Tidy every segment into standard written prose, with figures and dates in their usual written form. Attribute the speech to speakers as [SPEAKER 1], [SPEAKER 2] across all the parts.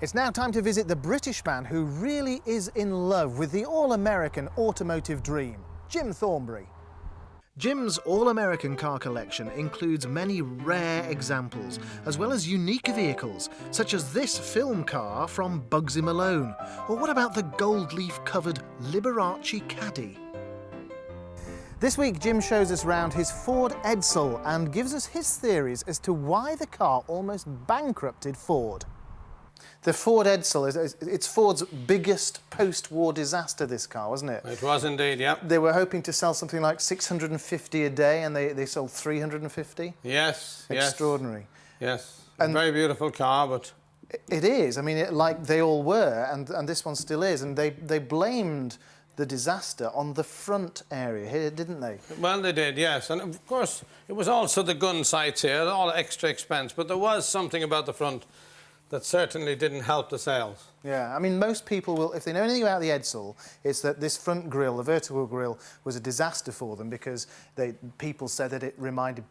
[SPEAKER 1] It's now time to visit the British man who really is in love with the all-American automotive dream, Jim Thornberry. Jim's all-American car collection includes many rare examples, as well as unique vehicles, such as this film car from Bugsy Malone. Or what about the gold leaf-covered Liberace Caddy? This week, Jim shows us round his Ford Edsel and gives us his theories as to why the car almost bankrupted Ford. The Ford Edsel, it's Ford's biggest post-war disaster, this car, wasn't it?
[SPEAKER 2] It was indeed, yeah.
[SPEAKER 1] They were hoping to sell something like 650 a day, and they sold 350?
[SPEAKER 2] Yes,
[SPEAKER 1] Extraordinary.
[SPEAKER 2] Yes, a very beautiful car, but...
[SPEAKER 1] It is. I mean, like they all were, and this one still is, and they blamed the disaster on the front area here, didn't they?
[SPEAKER 2] Well, they did, yes. And, of course, it was also the gun sights here, all extra expense, but there was something about the front that certainly didn't help the sales.
[SPEAKER 1] Yeah, I mean, most people will, if they know anything about the Edsel, it's that this front grille, the vertical grille, was a disaster for them because people said that it reminded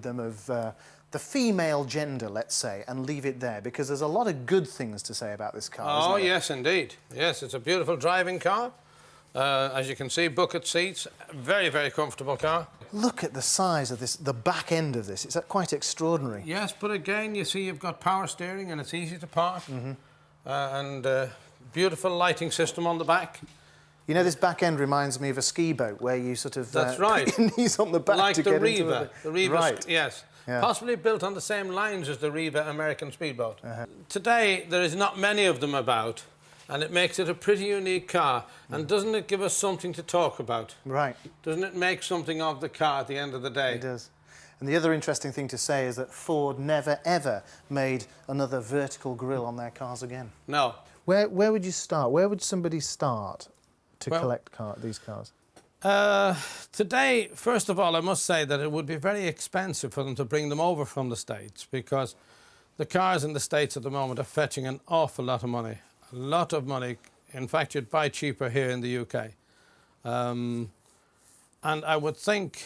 [SPEAKER 1] them of the female gender, let's say, and leave it there, because there's a lot of good things to say about this car,
[SPEAKER 2] Oh,
[SPEAKER 1] isn't there?
[SPEAKER 2] yes, indeed. Yes, it's a beautiful driving car. As you can see, bucket seats, very, very comfortable car.
[SPEAKER 1] Look at the size of this, the back end of this. It's quite extraordinary.
[SPEAKER 2] Yes, but again, you see you've got power steering and it's easy to park. And beautiful lighting system on the back.
[SPEAKER 1] You know, this back end reminds me of a ski boat where you sort of...
[SPEAKER 2] That's right.
[SPEAKER 1] Put your knees on the back
[SPEAKER 2] like
[SPEAKER 1] to
[SPEAKER 2] the
[SPEAKER 1] get
[SPEAKER 2] Riva.
[SPEAKER 1] into
[SPEAKER 2] The Riva,
[SPEAKER 1] right.
[SPEAKER 2] Yes.
[SPEAKER 1] Yeah.
[SPEAKER 2] Possibly built on the same lines as the Riva American speedboat. Today, there is not many of them about, and it makes it a pretty unique car. And doesn't it give us something to talk about?
[SPEAKER 1] Right.
[SPEAKER 2] Doesn't it make something of the car at the end of the day?
[SPEAKER 1] It does. And the other interesting thing to say is that Ford never, ever made another vertical grille on their cars again.
[SPEAKER 2] No.
[SPEAKER 1] Where would you start? Where would somebody start to collect these cars?
[SPEAKER 2] Today, first of all, I must say that it would be very expensive for them to bring them over from the States, because the cars in the States at the moment are fetching an awful lot of money. A lot of money. In fact, you'd buy cheaper here in the UK. And I would think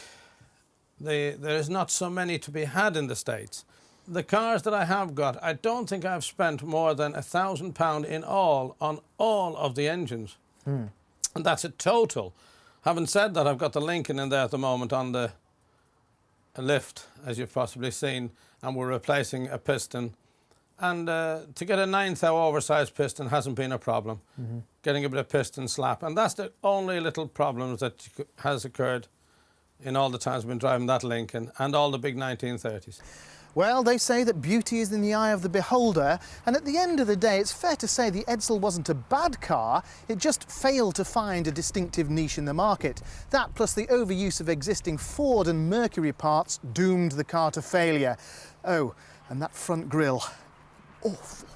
[SPEAKER 2] there's not so many to be had in the States. The cars that I have got, I don't think I've spent more than £1,000 in all on all of the engines. And that's a total. Having said that, I've got the Lincoln in there at the moment on the lift, as you've possibly seen, and we're replacing a piston. And to get a 9th hour oversized piston hasn't been a problem. Getting a bit of piston slap. And that's the only little problem that has occurred in all the times I've been driving that Lincoln and all the big 1930s.
[SPEAKER 1] Well, they say that beauty is in the eye of the beholder, and at the end of the day, it's fair to say the Edsel wasn't a bad car, it just failed to find a distinctive niche in the market. That, plus the overuse of existing Ford and Mercury parts, doomed the car to failure. Oh, and that front grille, awful.